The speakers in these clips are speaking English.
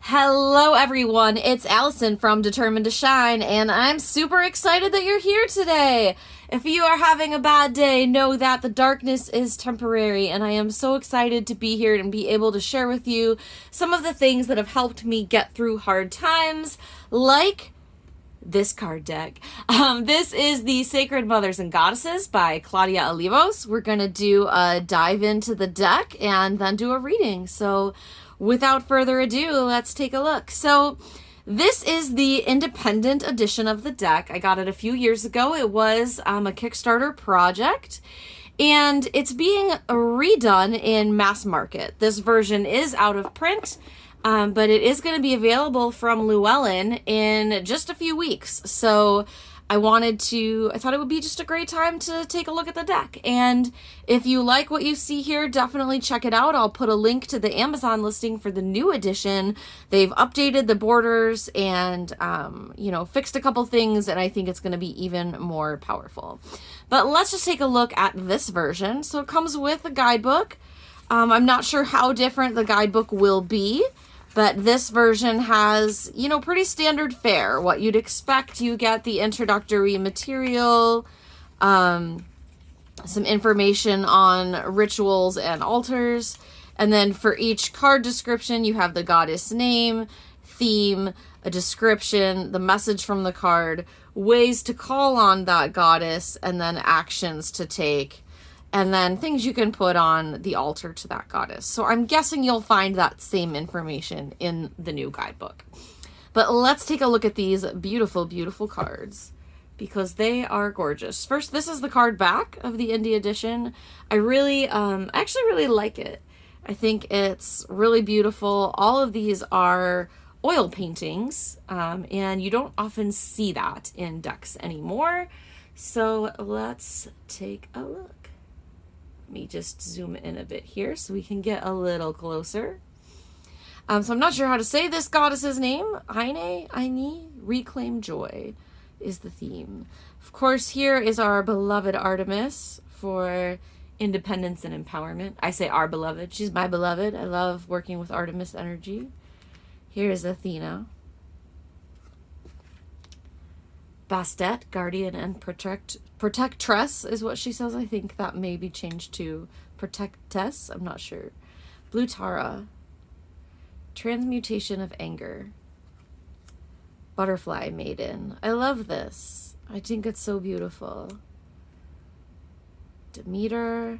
Hello everyone, it's Allison from Determined to Shine, and I'm super excited that you're here today. If you are having a bad day, know that the darkness is temporary, and I am so excited to be here and be able to share with you some of the things that have helped me get through hard times, like this card deck. This is the Sacred Mothers and Goddesses by Claudia Olivos. We're going to do a dive into the deck and then do a reading. So without further ado, let's take a look. So this is the independent edition of the deck. I got it a few years ago. It was a Kickstarter project, and it's being redone in mass market. This version is out of print, but it is going to be available from Llewellyn in just a few weeks. So I thought it would be just a great time to take a look at the deck. And if you like what you see here, definitely check it out. I'll put a link to the Amazon listing for the new edition. They've updated the borders and, fixed a couple things, and I think it's going to be even more powerful. But let's just take a look at this version. So it comes with a guidebook. I'm not sure how different the guidebook will be, but this version has, pretty standard fare. What you'd expect, you get the introductory material, some information on rituals and altars, and then for each card description, you have the goddess name, theme, a description, the message from the card, ways to call on that goddess, and then actions to take, and then things you can put on the altar to that goddess. So I'm guessing you'll find that same information in the new guidebook. But let's take a look at these beautiful, beautiful cards, because they are gorgeous. First, this is the card back of the Indie edition. I actually really like it. I think it's really beautiful. All of these are oil paintings, and you don't often see that in decks anymore. So let's take a look. Let me just zoom in a bit here so we can get a little closer. So I'm not sure how to say this goddess's name. Aine, Reclaim Joy is the theme. Of course, here is our beloved Artemis for independence and empowerment. I say our beloved. She's my beloved. I love working with Artemis energy. Here is Athena. Bastet, guardian and protectress is what she says. I think that may be changed to protectess. I'm not sure. Blue Tara, transmutation of anger. Butterfly maiden. I love this. I think it's so beautiful. Demeter,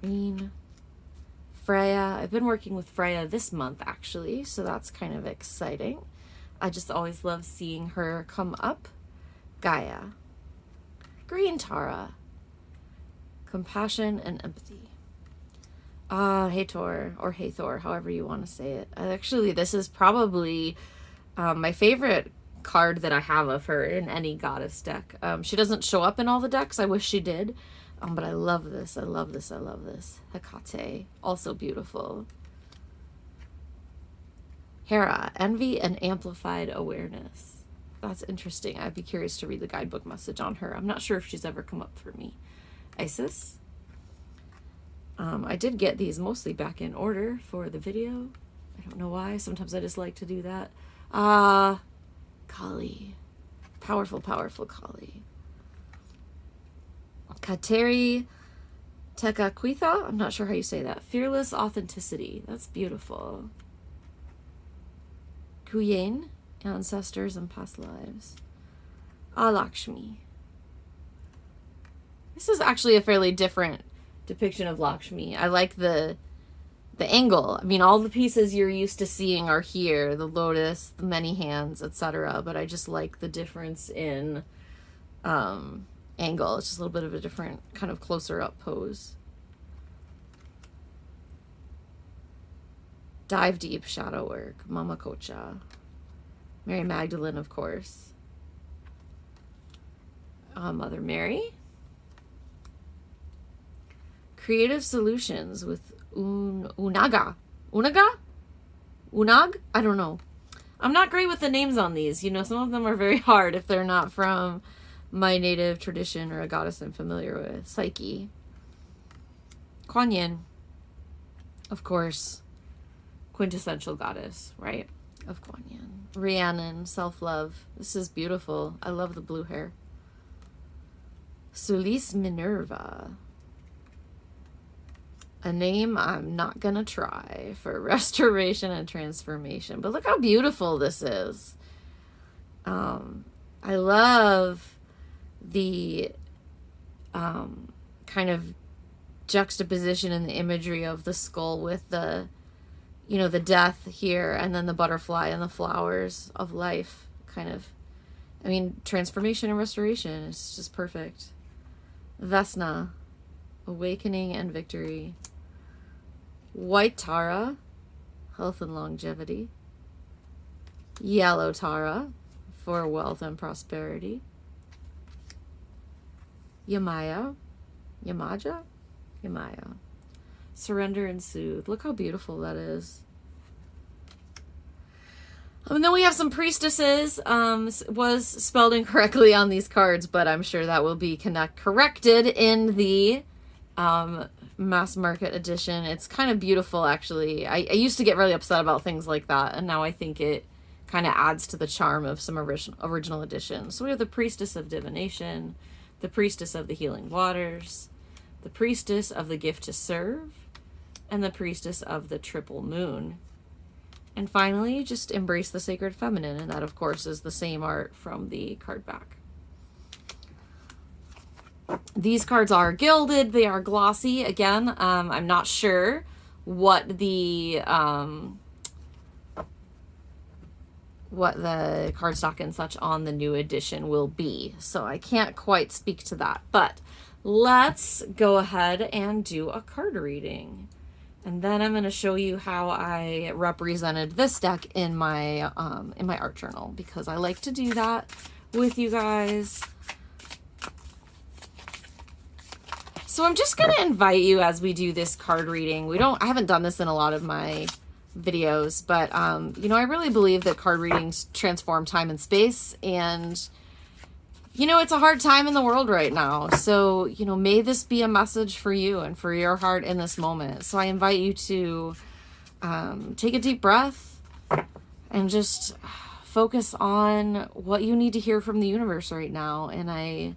Irene, Freya. I've been working with Freya this month actually, so that's kind of exciting. I just always love seeing her come up. Gaia. Green Tara. Compassion and empathy. Hathor, or Hathor, however you want to say it. Actually, this is probably my favorite card that I have of her in any goddess deck. She doesn't show up in all the decks. I wish she did. But I love this. I love this. I love this. Hecate. Also beautiful. Hera, envy and amplified awareness. That's interesting. I'd be curious to read the guidebook message on her. I'm not sure if she's ever come up for me. Isis. I did get these mostly back in order for the video. I don't know why. Sometimes I just like to do that. Kali. Powerful, powerful Kali. Kateri Tekakwitha. I'm not sure how you say that. Fearless authenticity. That's beautiful. Kuyen, ancestors and past lives. Lakshmi. This is actually a fairly different depiction of Lakshmi. I like the angle. I mean, all the pieces you're used to seeing are here, the lotus, the many hands, etc. But I just like the difference in angle. It's just a little bit of a different kind of closer up pose. Dive deep, shadow work. Mama Kocha. Mary Magdalene, of course. Mother Mary. Creative solutions with Unag? I don't know. I'm not great with the names on these. Some of them are very hard if they're not from my native tradition or a goddess I'm familiar with. Psyche. Kuan Yin. Of course. quintessential goddess, right? Of Kuan Yin. Rhiannon, self-love. This is beautiful. I love the blue hair. Sulis Minerva. A name I'm not gonna try for restoration and transformation. But look how beautiful this is. I love the kind of juxtaposition in the imagery of the skull with the, you know, the death here, and then the butterfly and the flowers of life. Kind of, I mean, transformation and restoration is just perfect. Vesna, awakening and victory. White Tara, health and longevity. Yellow Tara, for wealth and prosperity. Yamaya, surrender and soothe. Look how beautiful that is. And then we have some priestesses. Was spelled incorrectly on these cards, but I'm sure that will be corrected in the mass market edition. It's kind of beautiful, actually. I used to get really upset about things like that, and now I think it kind of adds to the charm of some original editions. So we have the Priestess of Divination, the Priestess of the Healing Waters, the Priestess of the Gift to Serve, and the Priestess of the Triple Moon. And finally, just embrace the sacred feminine, and that, of course, is the same art from the card back. These cards are gilded. They are glossy. Again, I'm not sure what the cardstock and such on the new edition will be, so I can't quite speak to that. But let's go ahead and do a card reading. And then I'm going to show you how I represented this deck in my art journal, because I like to do that with you guys. So I'm just going to invite you as we do this card reading. I haven't done this in a lot of my videos, but you know, I really believe that card readings transform time and space, and you know, it's a hard time in the world right now. So, you know, may this be a message for you and for your heart in this moment. So I invite you to take a deep breath and just focus on what you need to hear from the universe right now. And I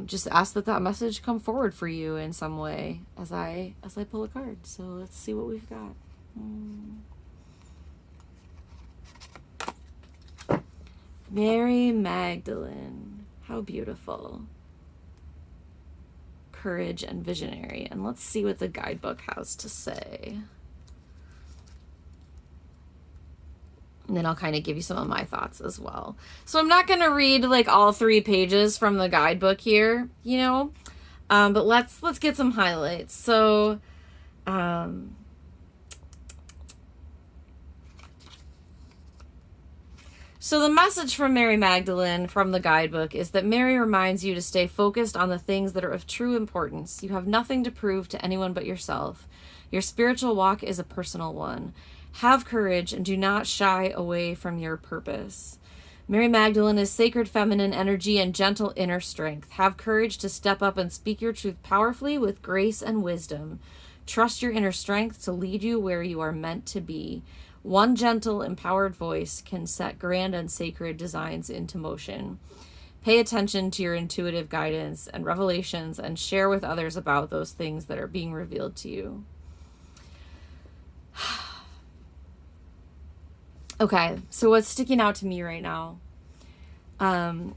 just ask that message come forward for you in some way as I pull a card. So let's see what we've got. Mary Magdalene, how beautiful. Courage and visionary. And let's see what the guidebook has to say. And then I'll kind of give you some of my thoughts as well. So I'm not going to read like all 3 pages from the guidebook here, you know, but let's get some highlights. So, So the message from Mary Magdalene from the guidebook is that Mary reminds you to stay focused on the things that are of true importance. You have nothing to prove to anyone but yourself. Your spiritual walk is a personal one. Have courage and do not shy away from your purpose. Mary Magdalene is sacred feminine energy and gentle inner strength. Have courage to step up and speak your truth powerfully with grace and wisdom. Trust your inner strength to lead you where you are meant to be. One gentle, empowered voice can set grand and sacred designs into motion. Pay attention to your intuitive guidance and revelations and share with others about those things that are being revealed to you. Okay, so what's sticking out to me right now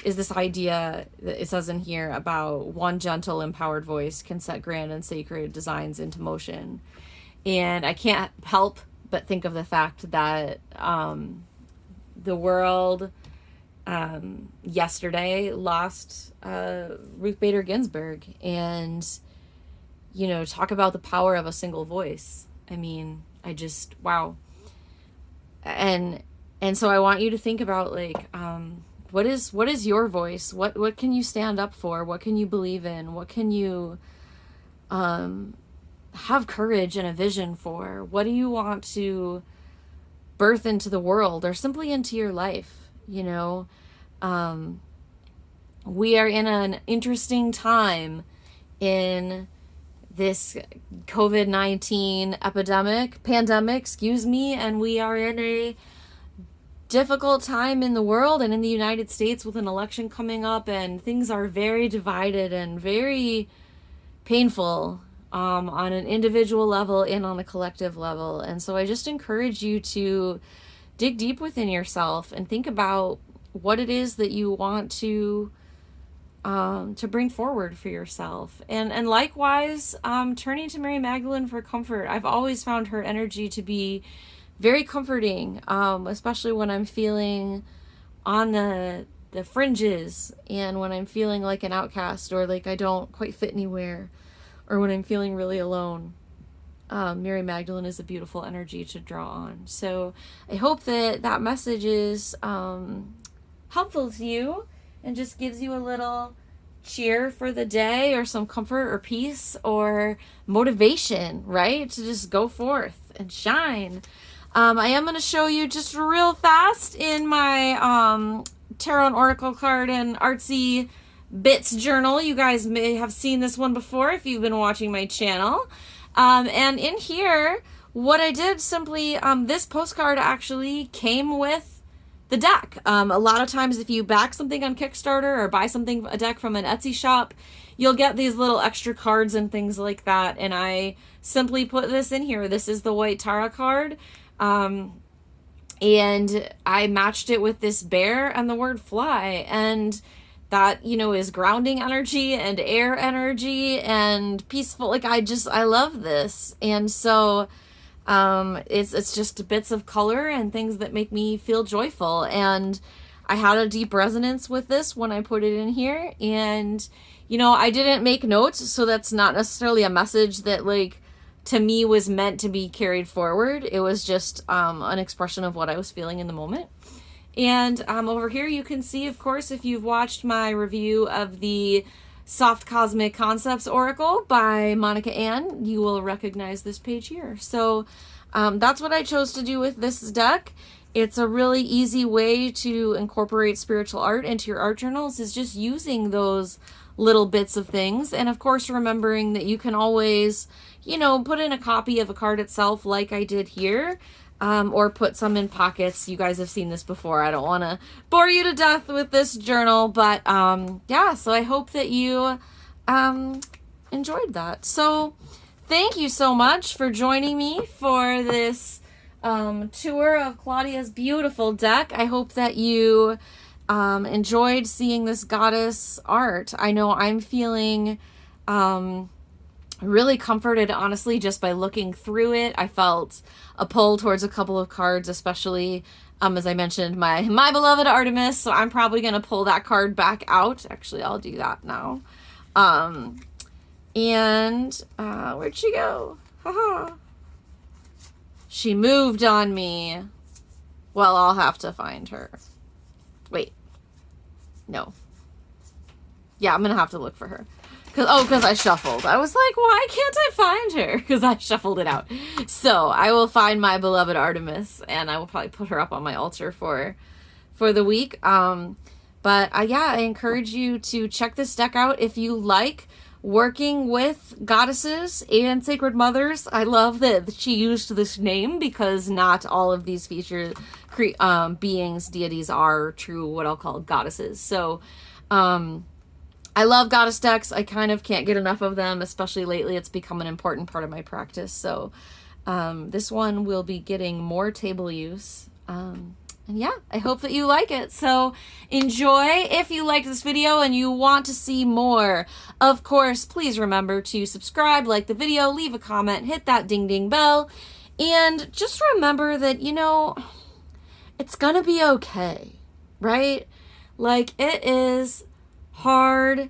is this idea that it says in here about one gentle, empowered voice can set grand and sacred designs into motion. And I can't help but think of the fact that the world yesterday lost Ruth Bader Ginsburg, and you know, talk about the power of a single voice. I mean, wow. And so I want you to think about like what is your voice? What can you stand up for? What can you believe in? What can you have courage and a vision for? What do you want to birth into the world or simply into your life? You know, we are in an interesting time in this COVID-19 pandemic, and we are in a difficult time in the world and in the United States with an election coming up, and things are very divided and very painful on an individual level and on a collective level. And so I just encourage you to dig deep within yourself and think about what it is that you want to bring forward for yourself. And likewise, turning to Mary Magdalene for comfort. I've always found her energy to be very comforting, especially when I'm feeling on the fringes, and when I'm feeling like an outcast, or like I don't quite fit anywhere, or when I'm feeling really alone. Mary Magdalene is a beautiful energy to draw on. So I hope that message is helpful to you and just gives you a little cheer for the day, or some comfort or peace or motivation, right? To just go forth and shine. I am going to show you just real fast in my Tarot and Oracle card and artsy bits journal. You guys may have seen this one before if you've been watching my channel. And in here, what I did simply, this postcard actually came with the deck. A lot of times if you back something on Kickstarter or buy a deck from an Etsy shop, you'll get these little extra cards and things like that. And I simply put this in here. This is the white Tara card. And I matched it with this bear and the word fly, and that, is grounding energy and air energy and peaceful. Like I love this. And so, it's just bits of color and things that make me feel joyful. And I had a deep resonance with this when I put it in here. And, I didn't make notes, so that's not necessarily a message that to me was meant to be carried forward. It was just an expression of what I was feeling in the moment. And over here you can see, of course, if you've watched my review of the Soft Cosmic Concepts Oracle by Monica Ann, you will recognize this page here. So that's what I chose to do with this deck. It's a really easy way to incorporate spiritual art into your art journals, is just using those little bits of things. And of course, remembering that you can always, put in a copy of a card itself like I did here, or put some in pockets. You guys have seen this before. I don't want to bore you to death with this journal, but yeah, so I hope that you enjoyed that. So thank you so much for joining me for this tour of Claudia's beautiful deck. I hope that you enjoyed seeing this goddess art. I know I'm feeling really comforted, honestly, just by looking through it. I felt a pull towards a couple of cards, especially as I mentioned, my beloved Artemis. So I'm probably going to pull that card back out. Actually, I'll do that now. And where'd she go? Haha. She moved on me. Well, I'll have to find her. Wait. No. Yeah, I'm going to have to look for her. Because I shuffled. I was like, why can't I find her? Because I shuffled it out. So I will find my beloved Artemis, and I will probably put her up on my altar for the week. But yeah, I encourage you to check this deck out if you like working with goddesses and sacred mothers. I love that she used this name, because not all of these featured beings, deities, are true what I'll call goddesses. So I love goddess decks. I kind of can't get enough of them, especially lately. It's become an important part of my practice. So this one will be getting more table use. And yeah, I hope that you like it. So enjoy. If you liked this video and you want to see more, of course, please remember to subscribe, like the video, leave a comment, hit that ding ding bell. And just remember that, it's gonna be okay, right? It is hard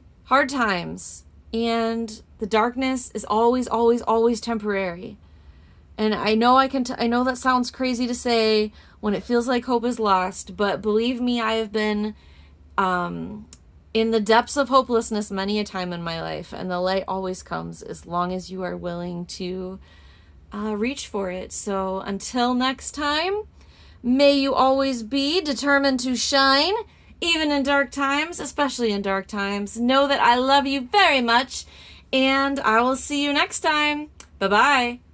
times, and the darkness is always temporary. And I know I know that sounds crazy to say when it feels like hope is lost, but believe me, I have been in the depths of hopelessness many a time in my life, and the light always comes as long as you are willing to reach for it. So until next time, may you always be determined to shine, even in dark times, especially in dark times. Know that I love you very much, and I will see you next time. Bye-bye.